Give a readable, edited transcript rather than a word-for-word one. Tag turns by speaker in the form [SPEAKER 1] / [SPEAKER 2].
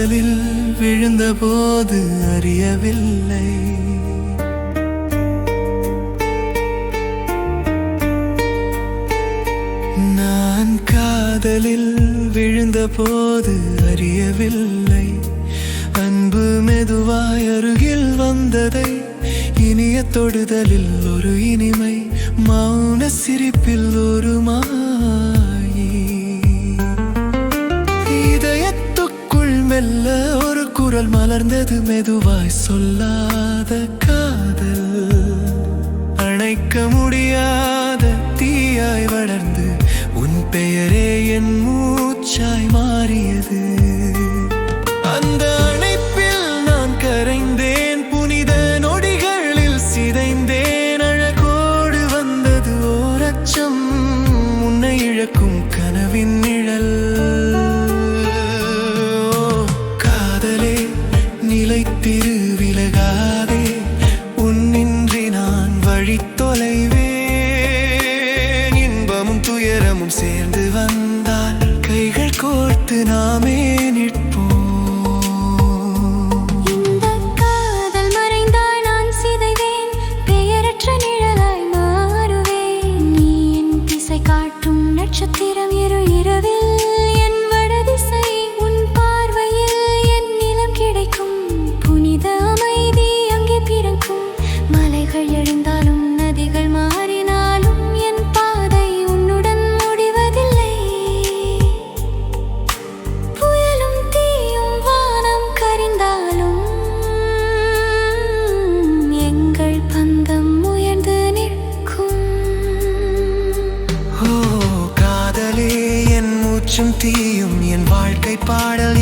[SPEAKER 1] காதலில் விழுந்தபோது அறியவில்லை. நான் காதலில் விழுந்தபோது அறியவில்லை. அன்பு மெதுவாய் அருகில் வந்ததை, இனிய தொடுதலில் ஒரு இனிமை, மௌன சிரிப்பில் ஒரு மாயை. இதயத்துக்குள் மெல்ல ஒரு குரல் மலர்ந்தது, மெதுவாய் சொல்லாத காதல். அணைக்க முடியாத தீயாய் வளர்ந்து உன் பெயரே என் மூச்சாய் மாறியது. அந்த அணைப்பில் நான் கரைந்தேன், புனித நொடிகளில் சிதைந்தேன். அழகோடு வந்தது ஓர் அச்சம், உன்னை இழக்கும் கனவின் நிழல். காதலே நிலைத்திரு, விலகாதே, உன்னின்றி நான் வழி தொலைவேன். இன்பமும் துயரமும் சேர்ந்து வந்தால் கைகள் கோர்த்து நாமே நிற்போம்.
[SPEAKER 2] இந்த காதல் மறைந்தால் நான் சிதைவேன், பெயரற்ற நிழலாய் மாறுவேன். நீ என் திசை காட்டும் நட்சத்திரம், இரு இரவில் என் வடதிசை. உன் பார்வையில் என் நிலம் கிடைக்கும், புனித அமைதி அங்கே பிறக்கும். மலைகள் எழுந்தாலும் நதிகள் மாறினாலும் என் பாதை உன்னுடன் முடிவதில்லை. புயலும் தீயும் வானம் கரிந்தாலும் எங்கள் பந்தம் உயர்ந்து நிற்கும்.
[SPEAKER 1] ஓ காதலே, என் மூச்சும் தீயும், என் வாழ்க்கை பாடல்.